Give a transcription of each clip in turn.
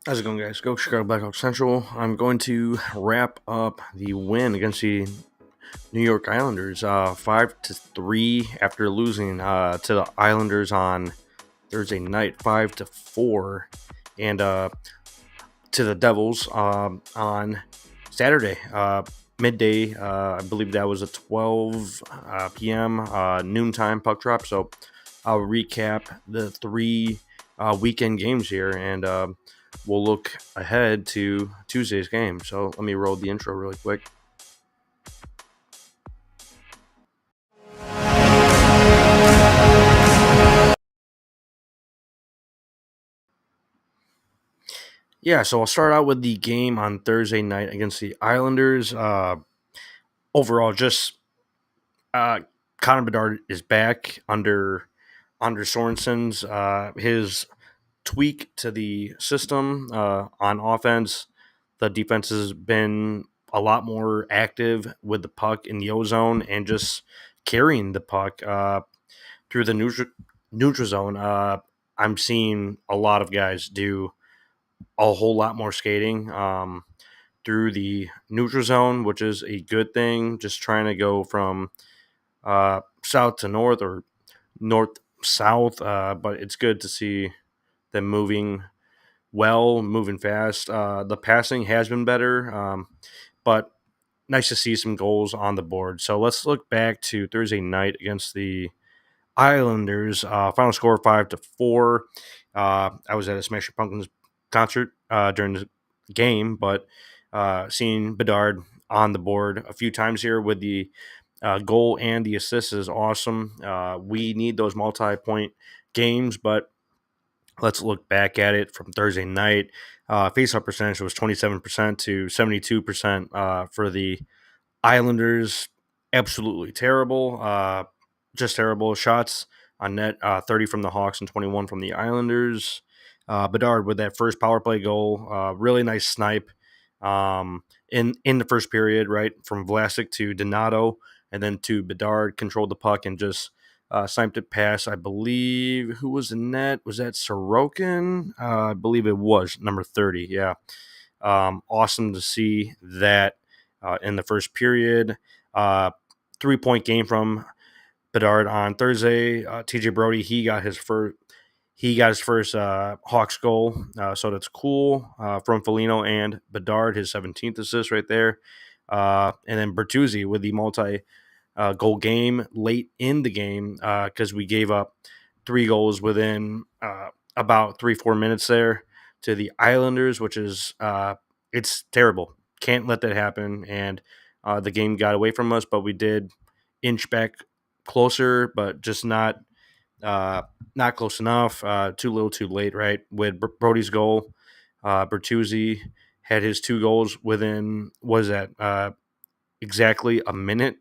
How's it going, guys? Skoks, Chicago Blackhawks Central. I'm going to wrap up the win against the New York Islanders, 5-3 after losing to the Islanders on Thursday night, 5-4, and to the Devils on Saturday midday. I believe that was a 12 p.m. Noontime puck drop. So I'll recap the three weekend games here, and we'll look ahead to Tuesday's game. So let me roll the intro really quick. Yeah, so I'll start out with the game on Thursday night against the Islanders. Overall, just uh, Connor Bedard is back under Sorensen's his tweak to the system on offense. The defense has been a lot more active with the puck in the ozone and just carrying the puck through the neutral zone. I'm seeing a lot of guys do a whole lot more skating through the neutral zone, which is a good thing. Just trying to go from south to north or north south, but it's good to see them moving fast. The passing has been better, but nice to see some goals on the board. So let's look back to Thursday night against the Islanders. Final score 5-4. I was at a Smashing Pumpkins concert during the game, but seeing Bedard on the board a few times here with the goal and the assist is awesome. We need those multi-point games, but let's look back at it from Thursday night. Face-off percentage was 27% to 72% for the Islanders. Absolutely terrible. Just terrible. Shots on net, 30 from the Hawks and 21 from the Islanders. Bedard with that first power play goal. Really nice snipe in the first period, right? From Vlasic to Donato and then to Bedard, controlled the puck and just sniped it past, I believe, who was in net? Was that Sorokin? I believe it was number 30. Yeah. Awesome to see that in the first period. 3-point game from Bedard on Thursday. TJ Brody, he got his first Hawks goal, so that's cool from Foligno and Bedard, his 17th assist right there. And then Bertuzzi with the multi-goal game late in the game because we gave up 3 goals within about 3-4 minutes there to the Islanders, which is it's terrible. Can't let that happen. And the game got away from us, but we did inch back closer, but just not close enough. Too little, too late, right? With Brody's goal, Bertuzzi had his 2 goals within, was that exactly a minute?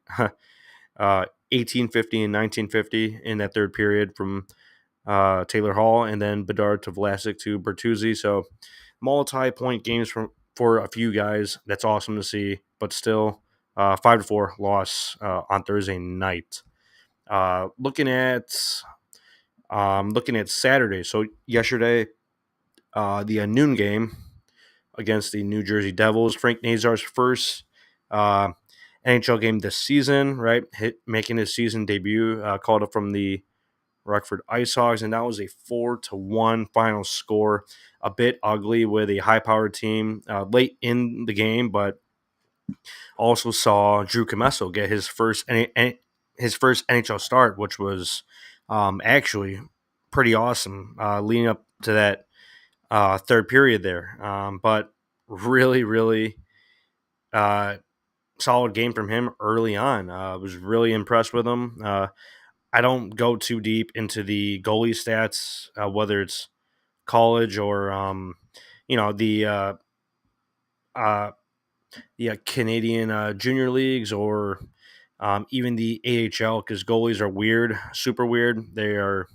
1850 and 1950 in that third period from Taylor Hall, and then Bedard to Vlasic to Bertuzzi. So multi-point games for a few guys. That's awesome to see, but still 5-4 loss on Thursday night. Looking at Saturday. So yesterday, the noon game against the New Jersey Devils. Frank Nazar's first NHL game this season, right? Making his season debut. Called up from the Rockford Ice Hogs, and that was a 4-1 final score. A bit ugly with a high-powered team late in the game, but also saw Drew Comesso get his first NHL start, which was actually pretty awesome, leading up to that third period there. But really, really uh, solid game from him early on. Was really impressed with him. I don't go too deep into the goalie stats, whether it's college or uh, the Canadian junior leagues or even the AHL, because goalies are weird, super weird. They are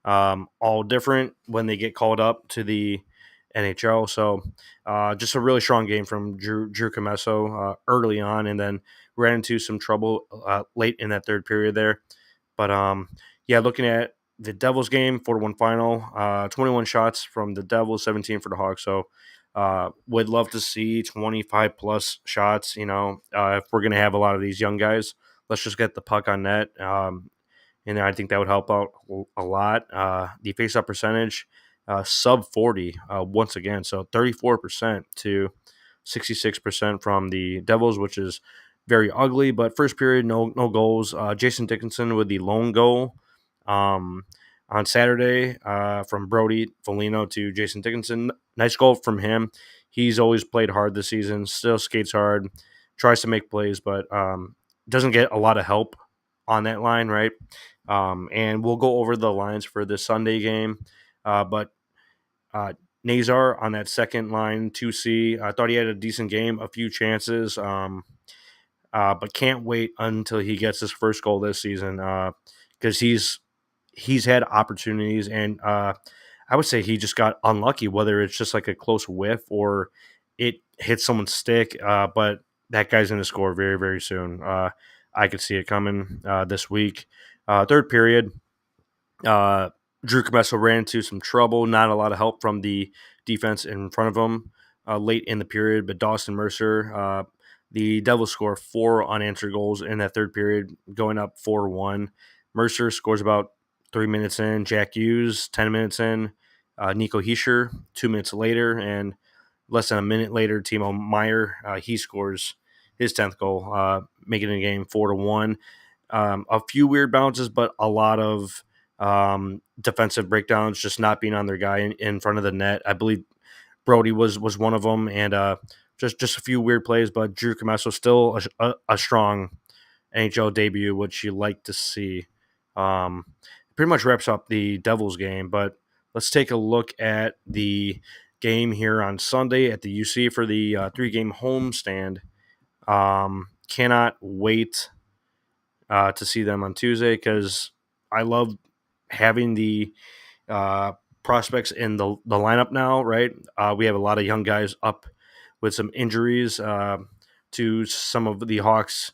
all different when they get called up to the NHL. So just a really strong game from Drew Comesso early on, and then ran into some trouble late in that third period there. But yeah, looking at the Devils game, 4-1 final, 21 shots from the Devils, 17 for the Hawks. So would love to see 25 plus shots. If we're going to have a lot of these young guys, let's just get the puck on net. And I think that would help out a lot. The face-up percentage, sub 40 once again, so 34% to 66% from the Devils, which is very ugly. But first period, no goals. Jason Dickinson with the lone goal um, on Saturday from Brody Foligno to Jason Dickinson. Nice goal from him. He's always played hard this season, still skates hard, tries to make plays, but doesn't get a lot of help on that line, right? And we'll go over the lines for this Sunday game. But Nazar on that second line, 2C, I thought he had a decent game, a few chances, but can't wait until he gets his first goal this season because he's had opportunities, and I would say he just got unlucky, whether it's just like a close whiff or it hit someone's stick. But that guy's going to score very, very soon. I could see it coming this week. Third period, uh, Drew Comesso ran into some trouble. Not a lot of help from the defense in front of him late in the period, but Dawson Mercer, the Devils score 4 unanswered goals in that third period, going up 4-1. Mercer scores about 3 minutes in. Jack Hughes, 10 minutes in. Nico Hischier, 2 minutes later. And less than a minute later, Timo Meyer, he scores his 10th goal, making the game 4-1. A few weird bounces, but a lot of defensive breakdowns, just not being on their guy in front of the net. I believe Brody was one of them, and just a few weird plays. But Drew Comesso still a strong NHL debut, which you like to see. Pretty much wraps up the Devils game, but let's take a look at the game here on Sunday at the UC for the 3-game homestand. Cannot wait to see them on Tuesday because I love having the prospects in the lineup now, right? We have a lot of young guys up with some injuries to some of the Hawks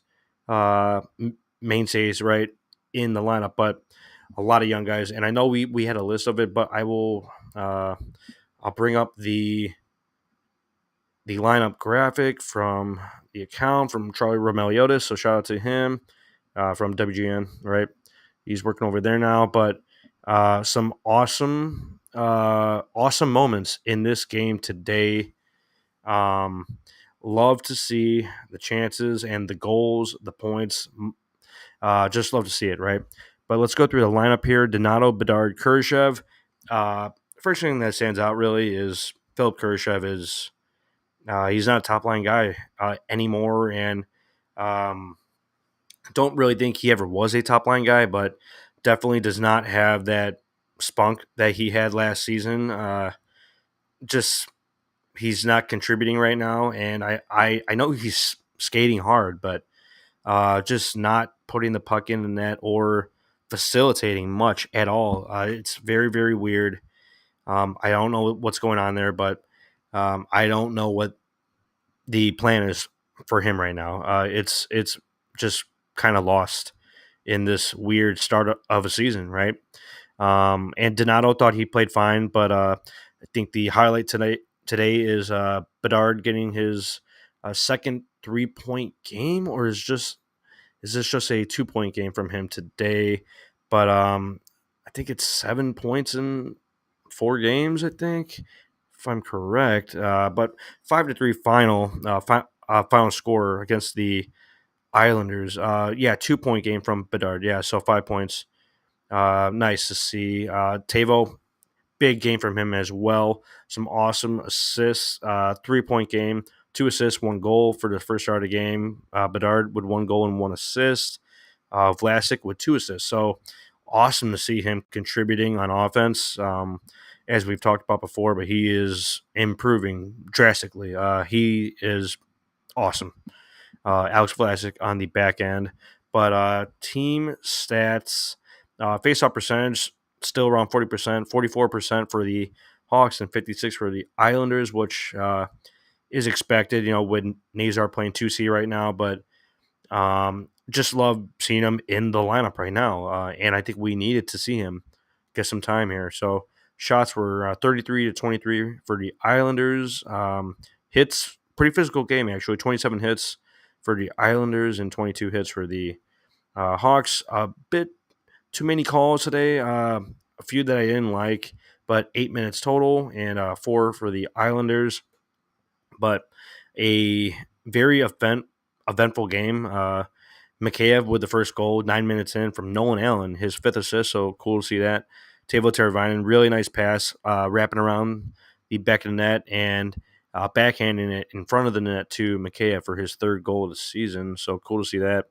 mainstays, right, in the lineup, but a lot of young guys. And I know we had a list of it, but I'll bring up the lineup graphic from the account from Charlie Romeliotis. So shout out to him from WGN, right? He's working over there now, but some awesome moments in this game today. Love to see the chances and the goals, the points. Just love to see it, right? But let's go through the lineup here. Donato, Bedard, Kurashev. First thing that stands out really is Philip Kurashev is he's not a top line guy anymore, and don't really think he ever was a top line guy, but definitely does not have that spunk that he had last season. Just he's not contributing right now, and I know he's skating hard, but just not putting the puck in the net or facilitating much at all. It's very, very weird. I don't know what's going on there, but I don't know what the plan is for him right now. It's just kind of lost in this weird start of a season, right? And Donato thought he played fine, but I think the highlight today is Bedard getting his second 3-point game, or is this just a 2-point game from him today? But I think it's 7 points in 4 games. I think, if I'm correct. But 5-3 final score against the Islanders. Yeah, 2 point game from Bedard. Yeah, so 5 points. Nice to see. Tavo, big game from him as well. Some awesome assists. 3 point game, 2 assists, 1 goal for the first start of the game. Bedard with 1 goal and 1 assist. Vlasic with 2 assists. So awesome to see him contributing on offense. As we've talked about before, but he is improving drastically. He is awesome. Alex Vlasic on the back end. But team stats, face-off percentage, still around 40%, 44% for the Hawks and 56 for the Islanders, which is expected, with Nazar playing 2C right now. But just love seeing him in the lineup right now. And I think we needed to see him get some time here. So shots were 33-23 for the Islanders. Hits, pretty physical game, actually. 27 hits for the Islanders and 22 hits for the Hawks. A bit too many calls today. A few that I didn't like, but 8 minutes total and 4 for the Islanders. But a very eventful game. Mikheyev with the first goal, 9 minutes in from Nolan Allen, his fifth assist. So cool to see that. Tavo Teravainen, really nice pass, wrapping around the back of the net and backhanding it in front of the net to Mikheyev for his third goal of the season. So cool to see that.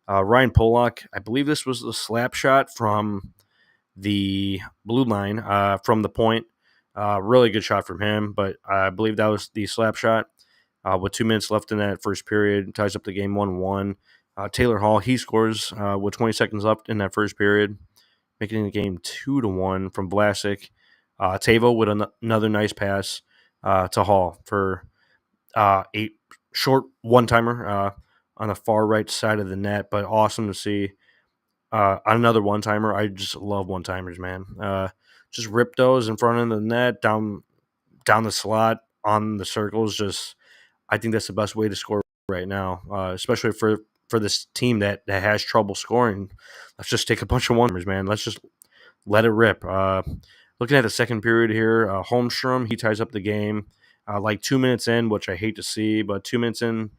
Ryan Pollock, I believe this was the slap shot from the blue line from the point. Really good shot from him, but I believe that was the slap shot. With 2 minutes left in that first period, ties up the game 1-1. Taylor Hall, he scores with 20 seconds left in that first period, making the game 2-1 from Vlasic. Tavo with another nice pass to Hall for a short one-timer on the far right side of the net, but awesome to see. Another one-timer. I just love one-timers, man. Just rip those in front of the net, down the slot, on the circles. Just, I think that's the best way to score right now, especially for this team that has trouble scoring. Let's just take a bunch of one-timers, man. Let's just let it rip. Looking at the second period here, Holmstrom, he ties up the game like 2 minutes in, which I hate to see, but 2 minutes in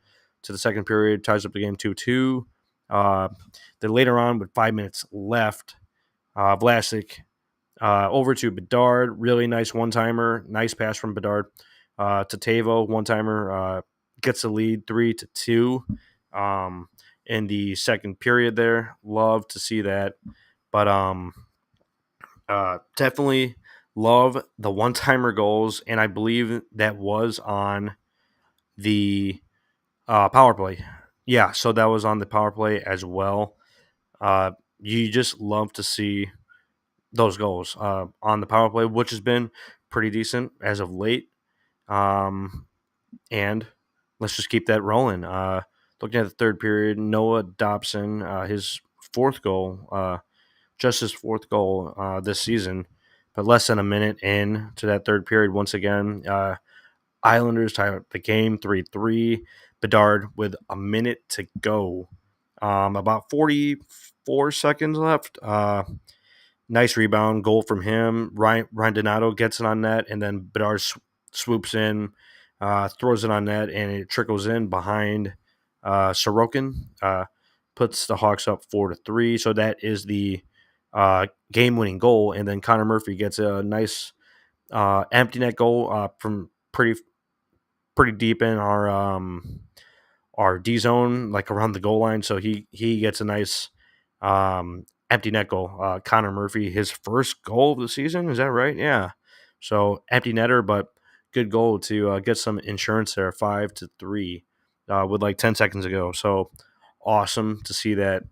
to the second period, ties up the game 2-2. Then later on, with 5 minutes left, Vlasic over to Bedard, really nice one-timer, nice pass from Bedard to Tavo, one-timer, gets the lead 3-2 in the second period there. Love to see that. But definitely love the one-timer goals, and I believe that was on the power play. Yeah, so that was on the power play as well. You just love to see those goals on the power play, which has been pretty decent as of late. And let's just keep that rolling. Looking at the third period, Noah Dobson, his fourth goal, just his fourth goal this season, but less than a minute in to that third period. Once again, Islanders tie up the game 3-3. Bedard with a minute to go. About 44 seconds left. Nice rebound, goal from him. Ryan Donato gets it on net, and then Bedard swoops in, throws it on net, and it trickles in behind Sorokin. Puts the Hawks up 4-3. So that is the game-winning goal, and then Connor Murphy gets a nice empty net goal from pretty deep in our D zone, like around the goal line. So he gets a nice empty net goal. Connor Murphy, his first goal of the season, is that right? Yeah. So empty netter, but good goal to get some insurance there, 5-3, with like 10 seconds to go. So awesome to see that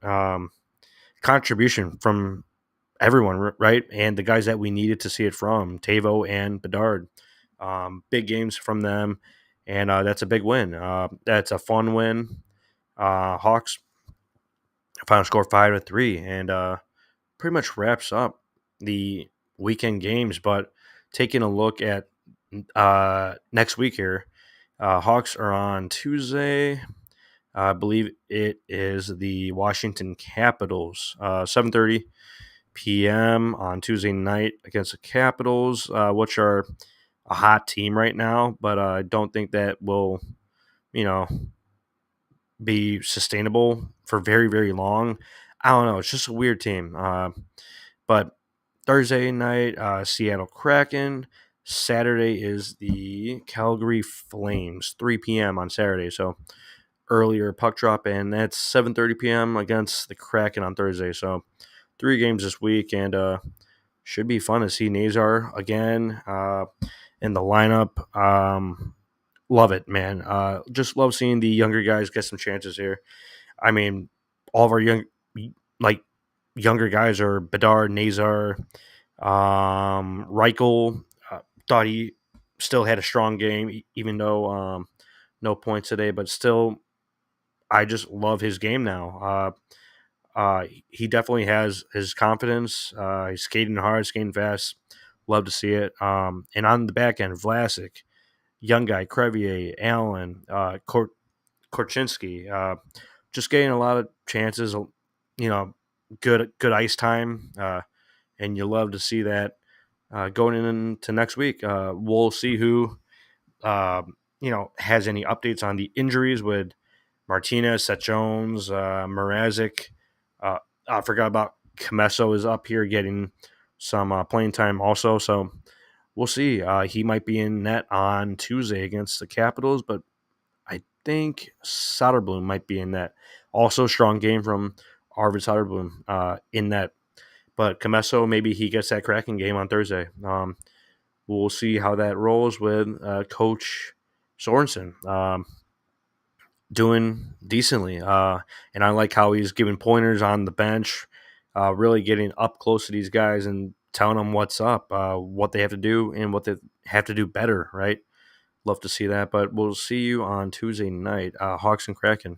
contribution from everyone, right? And the guys that we needed to see it from, Tavo and Bedard. Big games from them, and that's a big win. That's a fun win. Hawks final score 5-3, and pretty much wraps up the weekend games. But taking a look at next week here, Hawks are on Tuesday. I believe it is the Washington Capitals, 7:30 p.m. on Tuesday night against the Capitals, which are a hot team right now, but I don't think that will, you know, be sustainable for very, very long. I don't know. It's just a weird team. But Thursday night, Seattle Kraken. Saturday is the Calgary Flames, 3 p.m. on Saturday. So earlier puck drop, and that's 7:30 p.m. against the Kraken on Thursday. So 3 games this week, and should be fun to see Nazar again in the lineup. Love it, man. Just love seeing the younger guys get some chances here. I mean, all of our like younger guys are Bedard, Nazar, Reichel. Thought he still had a strong game, even though no points today, but still, I just love his game now. He definitely has his confidence. He's skating hard, skating fast. Love to see it. And on the back end, Vlasic, young guy, Crevier, Allen, Korchinski, just getting a lot of chances. Good ice time, and you love to see that going into next week. We'll see who has any updates on the injuries with Martinez, Seth Jones, Mrazek. Uh, I forgot about Comesso is up here getting some playing time also. So we'll see. He might be in net on Tuesday against the Capitals, but I think Soderblom might be in net. Also, strong game from Arvid Soderblom in net. But Comesso, maybe he gets that cracking game on Thursday. We'll see how that rolls with Coach Sorensen. Doing decently. And I like how he's giving pointers on the bench, really getting up close to these guys and telling them what's up, what they have to do, and what they have to do better, right? Love to see that. But we'll see you on Tuesday night, Hawks and Kraken.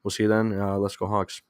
We'll see you then. Let's go Hawks.